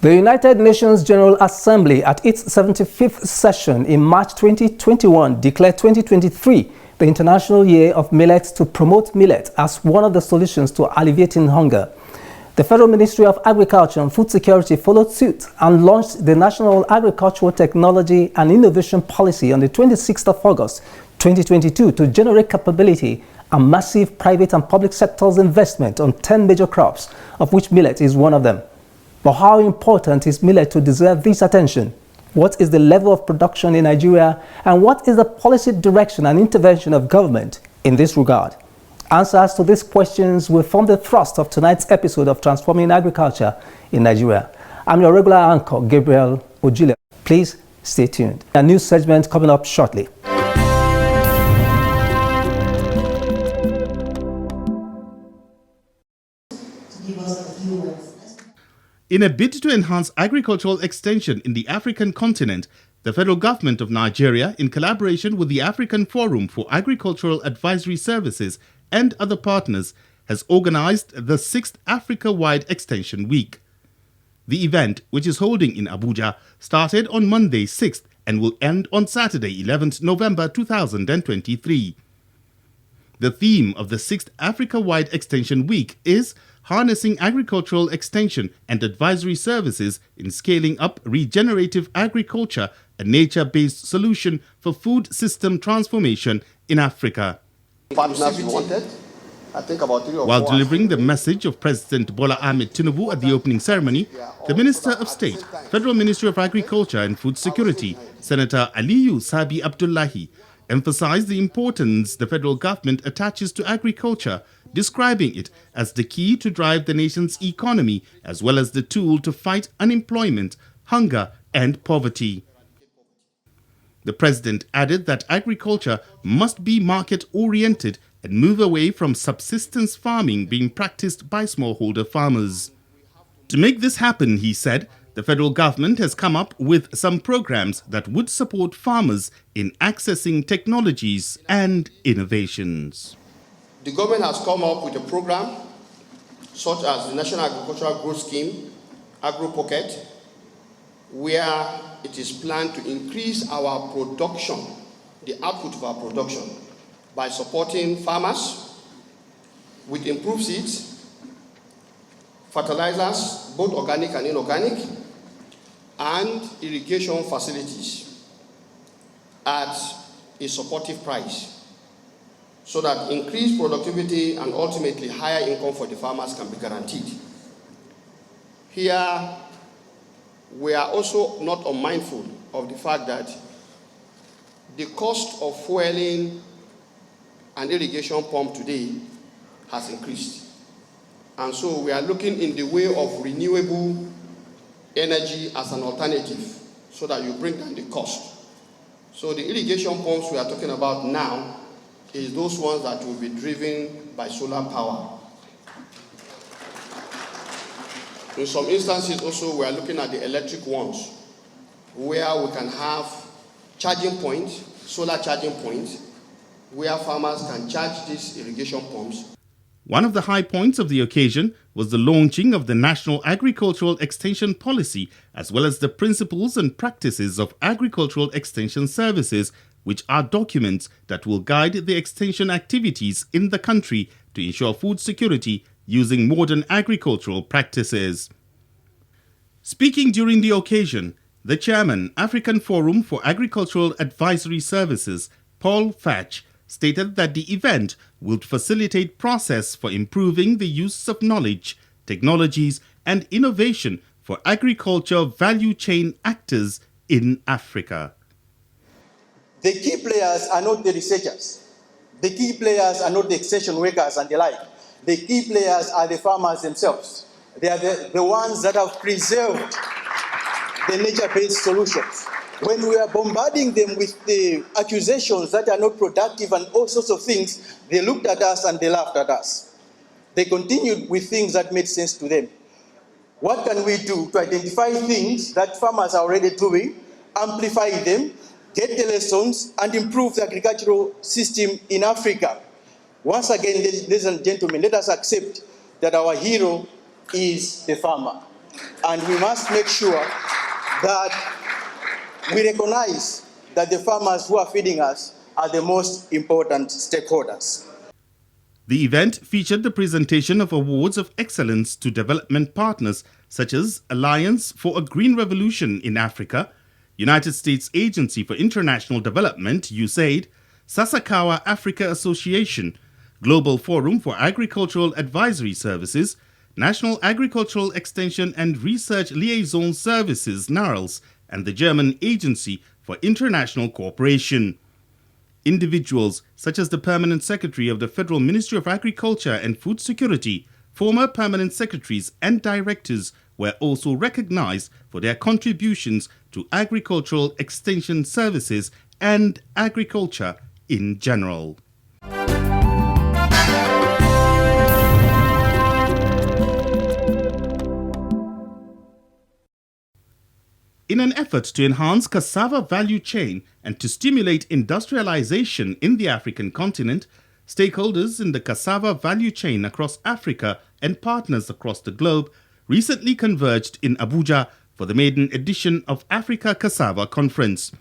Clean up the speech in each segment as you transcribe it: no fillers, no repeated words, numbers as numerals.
The United Nations General Assembly at its 75th session in March 2021 declared 2023 the International Year of Millets to promote millet as one of the solutions to alleviating hunger. The Federal Ministry of Agriculture and Food Security followed suit and launched the National Agricultural Technology and Innovation Policy on the 26th of August 2022 to generate capability and massive private and public sectors investment on 10 major crops, of which millet is one of them. But how important is millet to deserve this attention? What is the level of production in Nigeria, and what is the policy direction and intervention of government in this regard? Answers to these questions will form the thrust of tonight's episode of Transforming Agriculture in Nigeria. I'm your regular anchor, Gabriel Ojile. Please stay tuned. A new segment coming up shortly. In a bid to enhance agricultural extension in the African continent, the federal government of Nigeria, in collaboration with the African Forum for Agricultural Advisory Services and other partners, has organized the 6th Africa-wide Extension Week. The event, which is holding in Abuja, started on Monday 6th and will end on Saturday 11th November 2023. The theme of the 6th Africa-wide Extension Week is Harnessing Agricultural Extension and Advisory Services in Scaling Up Regenerative Agriculture, a nature-based solution for food system transformation in Africa. Partners we wanted, I think about 3 or 4. While delivering the message of President Bola Ahmed Tinubu at the opening ceremony, the Minister of State, Federal Ministry of Agriculture and Food Security, Senator Aliyu Sabi Abdullahi, emphasized the importance the federal government attaches to agriculture, describing it as the key to drive the nation's economy as well as the tool to fight unemployment, hunger and poverty. The president added that agriculture must be market-oriented and move away from subsistence farming being practiced by smallholder farmers. To make this happen, he said, the federal government has come up with some programs that would support farmers in accessing technologies and innovations. The government has come up with a program such as the National Agricultural Growth Scheme, Agro Pocket, where it is planned to increase our production, the output of our production, by supporting farmers with improved seeds, fertilizers, both organic and inorganic, and irrigation facilities at a supportive price, so that increased productivity and ultimately higher income for the farmers can be guaranteed. Here, we are also not unmindful of the fact that the cost of fueling an irrigation pump today has increased. And so we are looking in the way of renewable energy as an alternative so that you bring down the cost. So the irrigation pumps we are talking about now is those ones that will be driven by solar power. In some instances also we are looking at the electric ones where we can have charging points, solar charging points, where farmers can charge these irrigation pumps. One of the high points of the occasion was the launching of the National Agricultural Extension Policy, as well as the principles and practices of agricultural extension services, which are documents that will guide the extension activities in the country to ensure food security using modern agricultural practices. Speaking during the occasion, the chairman, African Forum for Agricultural Advisory Services, Paul Fatch, stated that the event would facilitate process for improving the use of knowledge, technologies and innovation for agriculture value chain actors in Africa. The key players are not the researchers. The key players are not the extension workers and the like. The key players are the farmers themselves. They are the ones that have preserved the nature-based solutions. When we are bombarding them with the accusations that are not productive and all sorts of things, they looked at us and they laughed at us. They continued with things that made sense to them. What can we do to identify things that farmers are already doing, amplify them, get the lessons, and improve the agricultural system in Africa? Once again, ladies and gentlemen, let us accept that our hero is the farmer. And we must make sure that we recognize that the farmers who are feeding us are the most important stakeholders. The event featured the presentation of awards of excellence to development partners such as Alliance for a Green Revolution in Africa, United States Agency for International Development, USAID, Sasakawa Africa Association, Global Forum for Agricultural Advisory Services, National Agricultural Extension and Research Liaison Services, NARLS, and the German Agency for International Cooperation. Individuals such as the Permanent Secretary of the Federal Ministry of Agriculture and Food Security, former Permanent Secretaries and Directors were also recognized for their contributions to agricultural extension services and agriculture in general. In an effort to enhance cassava value chain and to stimulate industrialization in the African continent, stakeholders in the cassava value chain across Africa and partners across the globe recently converged in Abuja for the maiden edition of Africa Cassava Conference.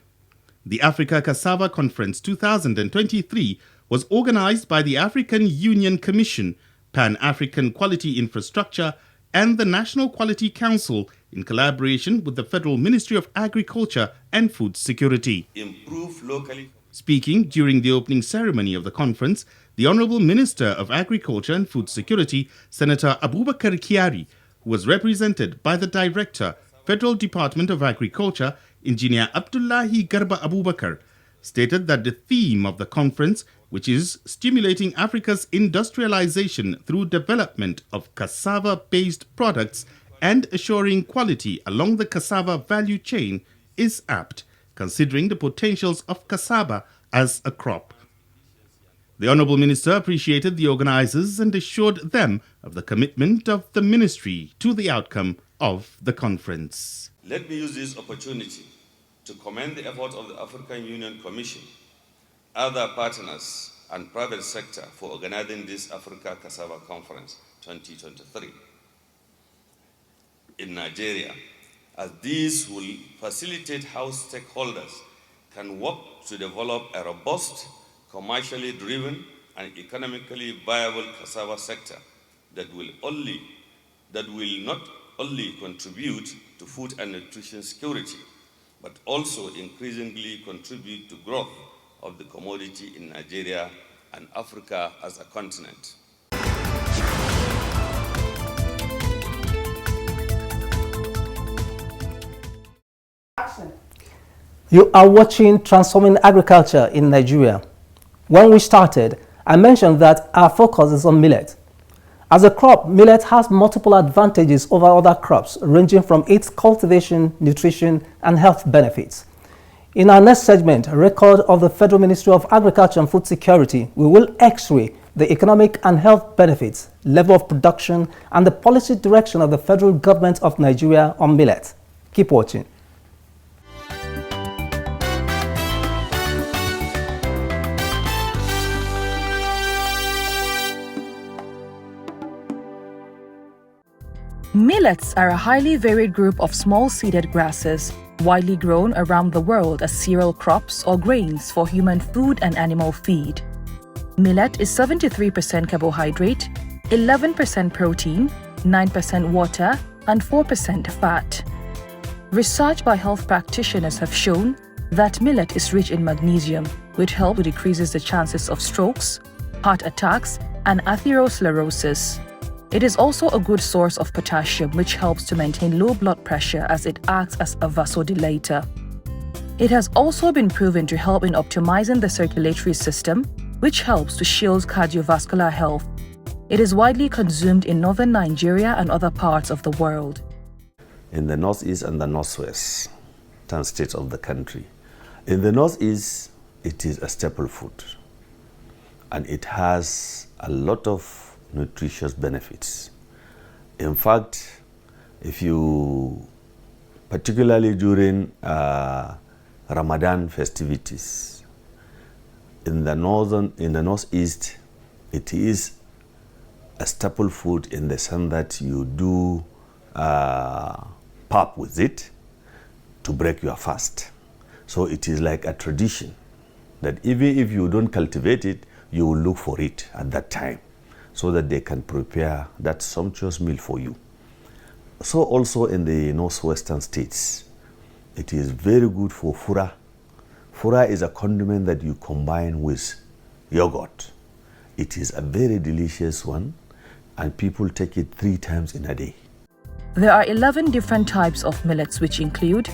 The Africa Cassava Conference 2023 was organized by the African Union Commission, Pan-African Quality Infrastructure, and the National Quality Council in collaboration with the Federal Ministry of Agriculture and Food Security. Improve locally. Speaking during the opening ceremony of the conference, the Honorable Minister of Agriculture and Food Security, Senator Abubakar Kyari, who was represented by the Director, Federal Department of Agriculture, Engineer Abdullahi Garba Abubakar, stated that the theme of the conference, which is stimulating Africa's industrialization through development of cassava-based products and assuring quality along the cassava value chain, is apt, considering the potentials of cassava as a crop. The Honourable Minister appreciated the organisers and assured them of the commitment of the Ministry to the outcome of the conference. Let me use this opportunity to commend the efforts of the African Union Commission, other partners and private sector for organizing this Africa Cassava Conference 2023 in Nigeria, as these will facilitate how stakeholders can work to develop a robust, commercially driven and economically viable cassava sector that will not only contribute to food and nutrition security, but also increasingly contribute to growth of the commodity in Nigeria and Africa as a continent. You are watching Transforming Agriculture in Nigeria. When we started, I mentioned that our focus is on millet. As a crop, millet has multiple advantages over other crops, ranging from its cultivation, nutrition, and health benefits. In our next segment, a record of the Federal Ministry of Agriculture and Food Security, we will x-ray the economic and health benefits, level of production, and the policy direction of the federal government of Nigeria on millet. Keep watching. Millets are a highly varied group of small-seeded grasses, widely grown around the world as cereal crops or grains for human food and animal feed. Millet is 73% carbohydrate, 11% protein, 9% water, and 4% fat. Research by health practitioners have shown that millet is rich in magnesium, which helps to decrease the chances of strokes, heart attacks, and atherosclerosis. It is also a good source of potassium, which helps to maintain low blood pressure as it acts as a vasodilator. It has also been proven to help in optimizing the circulatory system, which helps to shield cardiovascular health. It is widely consumed in northern Nigeria and other parts of the world. In the northeast and the northwest, 10 states of the country. In the northeast, it is a staple food, and it has a lot of nutritious benefits. In fact, particularly during Ramadan festivities, in the northeast, it is a staple food in the sense that you do pap with it to break your fast. So it is like a tradition that even if you don't cultivate it, you will look for it at that time so that they can prepare that sumptuous meal for you. So also in the northwestern states, it is very good for fura. Fura is a condiment that you combine with yogurt. It is a very delicious one, and people take it 3 times in a day. There are 11 different types of millets, which include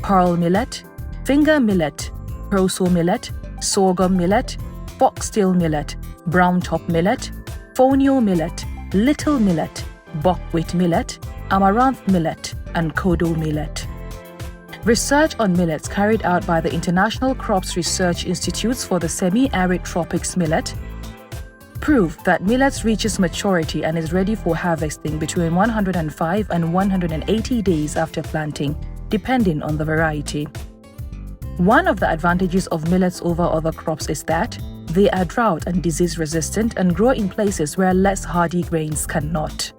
pearl millet, finger millet, proso millet, sorghum millet, foxtail millet, brown top millet, fonio millet, little millet, buckwheat millet, amaranth millet, and kodo millet. Research on millets carried out by the International Crops Research Institutes for the Semi-Arid Tropics millet proved that millets reaches maturity and is ready for harvesting between 105 and 180 days after planting, depending on the variety. One of the advantages of millets over other crops is that they are drought and disease resistant and grow in places where less hardy grains cannot.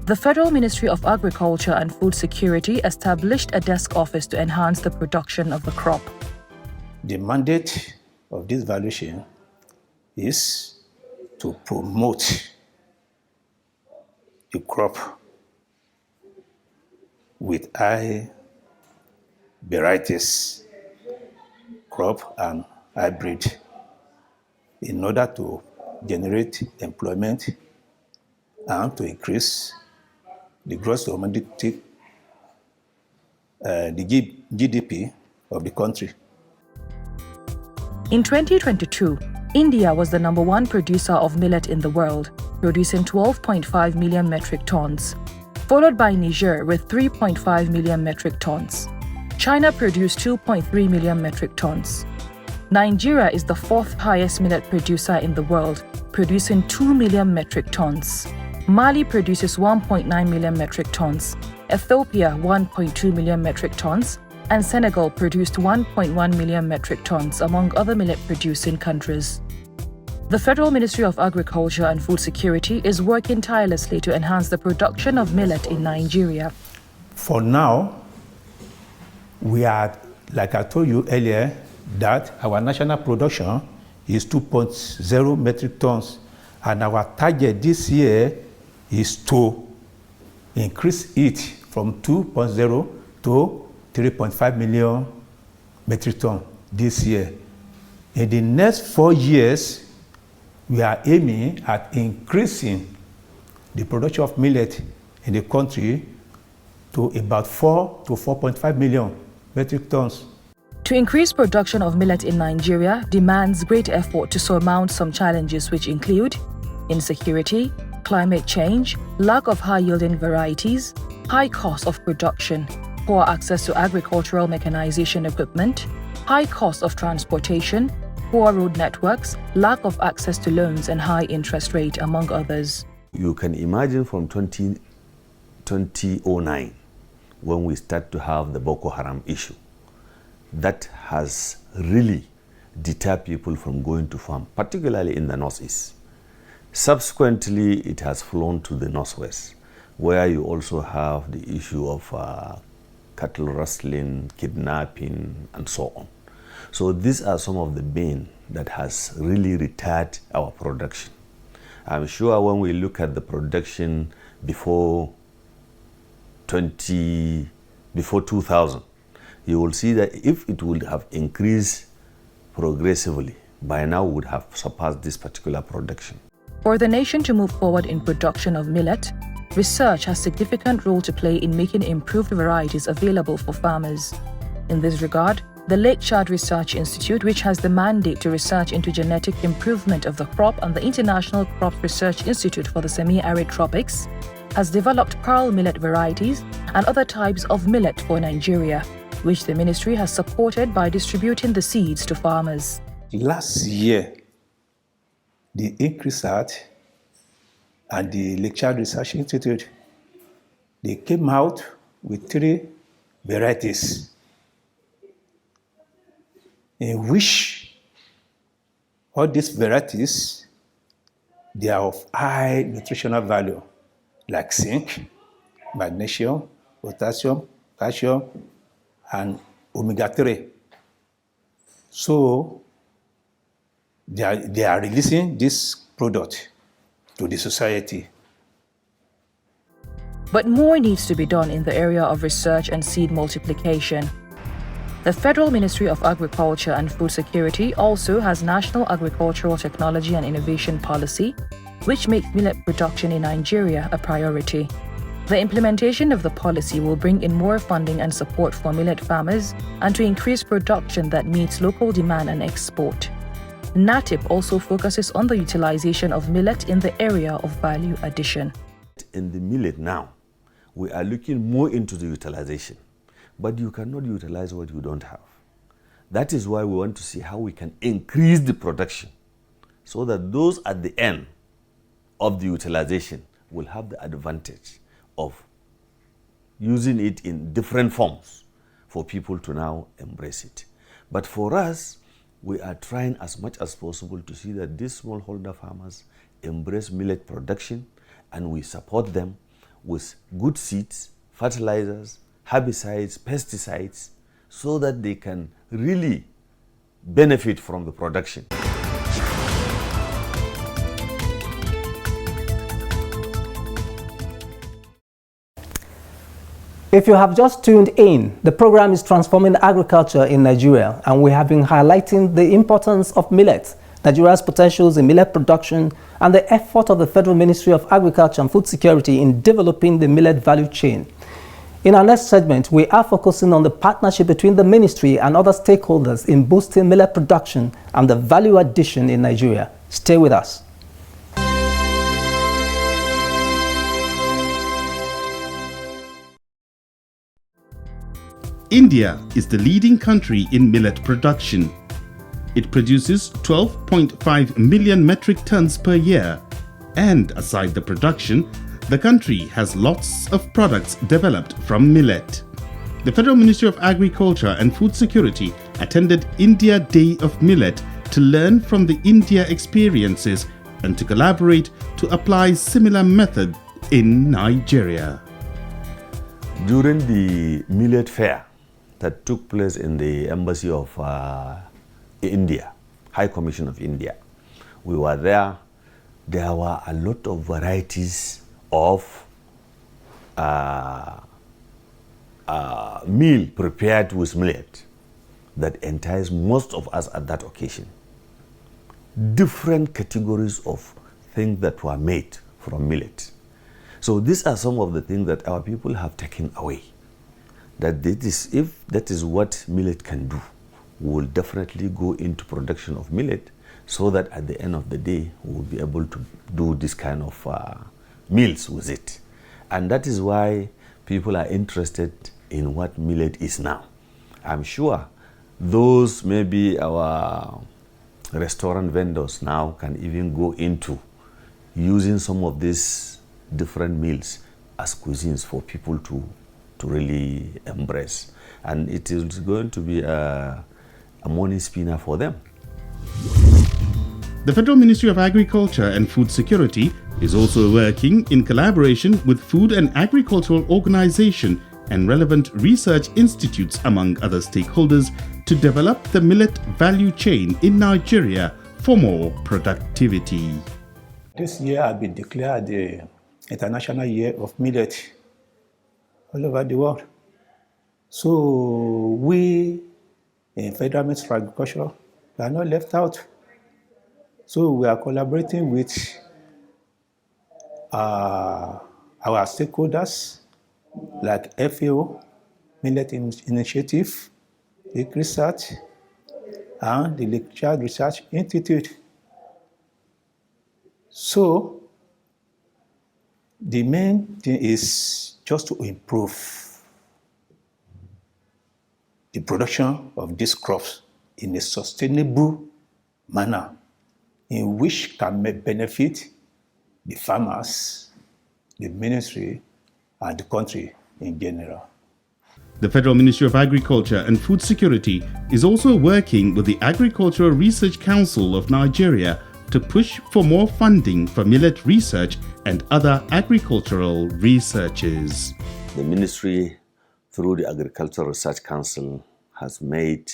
The Federal Ministry of Agriculture and Food Security established a desk office to enhance the production of the crop. The mandate of this valuation is to promote the crop with high varieties, crop and hybrid, in order to generate employment and to increase the gross domestic, the GDP of the country. In 2022, India was the #1 producer of millet in the world, producing 12.5 million metric tons, followed by Niger with 3.5 million metric tons. China produced 2.3 million metric tons. Nigeria is the 4th highest millet producer in the world, producing 2 million metric tons. Mali produces 1.9 million metric tons, Ethiopia 1.2 million metric tons, and Senegal produced 1.1 million metric tons, among other millet-producing countries. The Federal Ministry of Agriculture and Food Security is working tirelessly to enhance the production of millet in Nigeria. For now, we are, like I told you earlier, that our national production is 2.0 metric tons, and our target this year is to increase it from 2.0 to 3.5 million metric tons this year. In the next 4 years, we are aiming at increasing the production of millet in the country to about 4 to 4.5 million metric tons. To increase production of millet in Nigeria demands great effort to surmount some challenges, which include insecurity, climate change, lack of high-yielding varieties, high cost of production, poor access to agricultural mechanization equipment, high cost of transportation, poor road networks, lack of access to loans, and high interest rate, among others. You can imagine from 2009, when we start to have the Boko Haram issue, that has really deterred people from going to farm, particularly in the northeast. Subsequently, it has flown to the northwest, where you also have the issue of cattle rustling, kidnapping, and so on. So these are some of the bane that has really retarded our production. I'm sure when we look at the production before 2000, you will see that if it would have increased progressively, by now we would have surpassed this particular production. For the nation to move forward in production of millet, research has a significant role to play in making improved varieties available for farmers. In this regard, the Lake Chad Research Institute, which has the mandate to research into genetic improvement of the crop, and the International Crops Research Institute for the Semi-Arid Tropics, has developed pearl millet varieties and other types of millet for Nigeria, which the ministry has supported by distributing the seeds to farmers. Last year, the INCRISAT and the Lake Chad Research Institute, they came out with 3 varieties in which all these varieties, they are of high nutritional value, like zinc, magnesium, potassium, calcium, and omega-3. So they are releasing this product to the society. But more needs to be done in the area of research and seed multiplication. The Federal Ministry of Agriculture and Food Security also has National Agricultural Technology and Innovation Policy, which makes millet production in Nigeria a priority. The implementation of the policy will bring in more funding and support for millet farmers and to increase production that meets local demand and export. NATIP also focuses on the utilization of millet in the area of value addition. In the millet now, we are looking more into the utilization, but you cannot utilize what you don't have. That is why we want to see how we can increase the production so that those at the end of the utilization will have the advantage of using it in different forms for people to now embrace it. But for us, we are trying as much as possible to see that these smallholder farmers embrace millet production, and we support them with good seeds, fertilizers, herbicides, pesticides, so that they can really benefit from the production. If you have just tuned in, the program is Transforming Agriculture in Nigeria, and we have been highlighting the importance of millet, Nigeria's potentials in millet production, and the effort of the Federal Ministry of Agriculture and Food Security in developing the millet value chain. In our next segment, we are focusing on the partnership between the ministry and other stakeholders in boosting millet production and the value addition in Nigeria. Stay with us. India is the leading country in millet production. It produces 12.5 million metric tons per year. And aside the production, the country has lots of products developed from millet. The Federal Ministry of Agriculture and Food Security attended India Day of Millet to learn from the India experiences and to collaborate to apply similar method in Nigeria. During the millet fair that took place in the Embassy of India, High Commission of India, we were there. There were a lot of varieties of meal prepared with millet that enticed most of us at that occasion. Different categories of things that were made from millet. So these are some of the things that our people have taken away. That if that is what millet can do, we will definitely go into production of millet so that at the end of the day, we will be able to do this kind of meals with it. And that is why people are interested in what millet is now. I'm sure those maybe our restaurant vendors now can even go into using some of these different meals as cuisines for people to really embrace. And it is going to be a money spinner for them. The Federal Ministry of Agriculture and Food Security is also working in collaboration with food and agricultural organization and relevant research institutes among other stakeholders to develop the millet value chain in Nigeria for more productivity. This year has been declared the International Year of Millets all over the world. So we in Federal Ministry of Agriculture are not left out. So we are collaborating with our stakeholders like FAO, Millet Initiative, Lake Research, and the Lake Child Research Institute. So the main thing is just to improve the production of these crops in a sustainable manner in which can benefit the farmers, the ministry, and the country in general. The Federal Ministry of Agriculture and Food Security is also working with the Agricultural Research Council of Nigeria to to push for more funding for millet research and other agricultural researches. The ministry, through the Agricultural Research Council, has made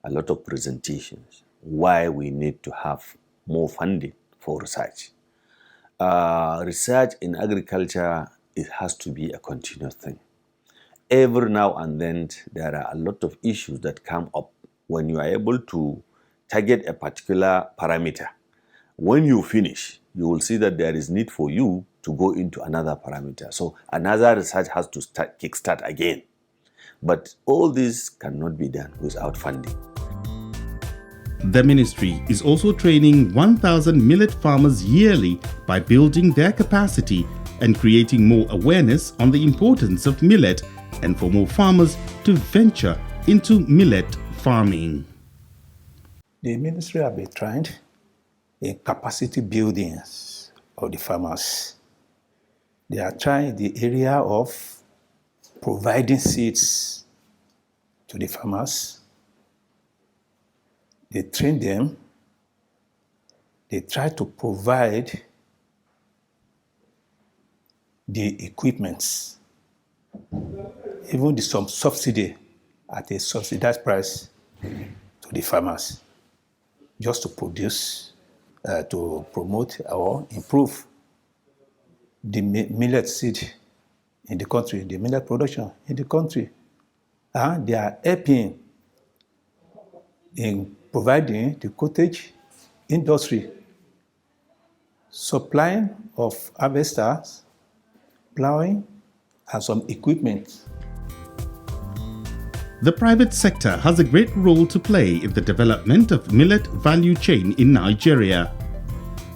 a lot of presentations why we need to have more funding for research. Research in agriculture, it has to be a continuous thing. Every now and then, there are a lot of issues that come up when you are able to target a particular parameter. When you finish, you will see that there is need for you to go into another parameter. So another research has to kickstart again. But all this cannot be done without funding. The ministry is also training 1,000 millet farmers yearly by building their capacity and creating more awareness on the importance of millet and for more farmers to venture into millet farming. The ministry have been trained in capacity buildings of the farmers. They are trying the area of providing seeds to the farmers. They train them. They try to provide the equipment, even some subsidy at a subsidized price to the farmers, just to produce, to promote or improve the millet seed in the country, the millet production in the country. And they are helping in providing the cottage industry, supplying of harvesters, plowing, and some equipment. The private sector has a great role to play in the development of millet value chain in Nigeria.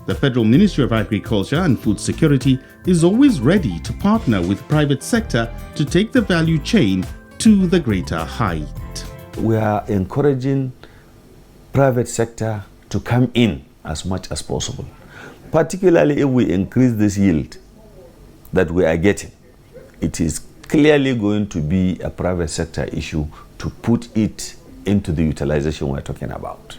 The Federal Ministry of Agriculture and Food Security is always ready to partner with private sector to take the value chain to the greater height. We are encouraging private sector to come in as much as possible, particularly if we increase this yield that we are getting. It is clearly going to be a private sector issue to put it into the utilization we're talking about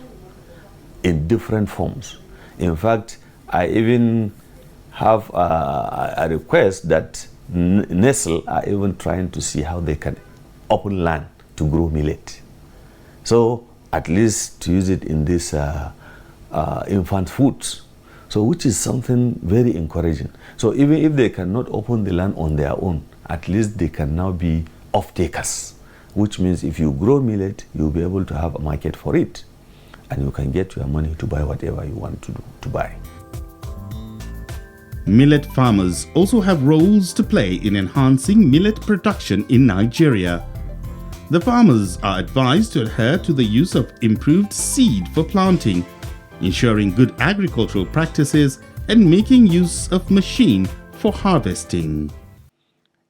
in different forms. In fact, I even have a request that Nestle are even trying to see how they can open land to grow millet. So at least to use it in this infant foods. So which is something very encouraging. So even if they cannot open the land on their own, at least they can now be off-takers, which means if you grow millet, you'll be able to have a market for it. And you can get your money to buy whatever you want to buy. Millet farmers also have roles to play in enhancing millet production in Nigeria. The farmers are advised to adhere to the use of improved seed for planting, ensuring good agricultural practices, and making use of machine for harvesting.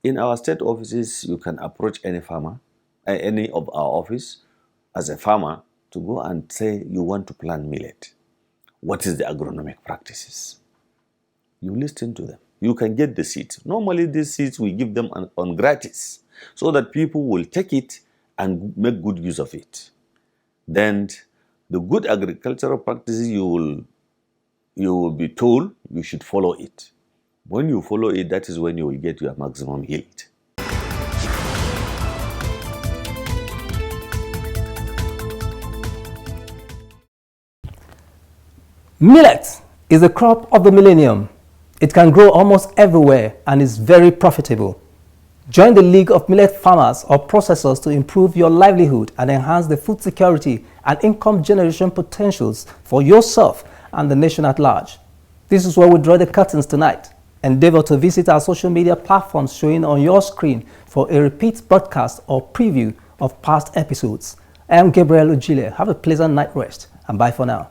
In our state offices, you can approach any farmer, any of our office as a farmer, to go and say you want to plant millet. What is the agronomic practices? You listen to them. You can get the seeds. Normally these seeds we give them on gratis so that people will take it and make good use of it. Then the good agricultural practices you will be told you should follow it. When you follow it, that is when you will get your maximum yield. Millet is a crop of the millennium. It can grow almost everywhere and is very profitable. Join the League of Millet Farmers or Processors to improve your livelihood and enhance the food security and income generation potentials for yourself and the nation at large. This is where we draw the curtains tonight. Endeavor to visit our social media platforms showing on your screen for a repeat broadcast or preview of past episodes. I am Gabriel Ojile. Have a pleasant night rest and bye for now.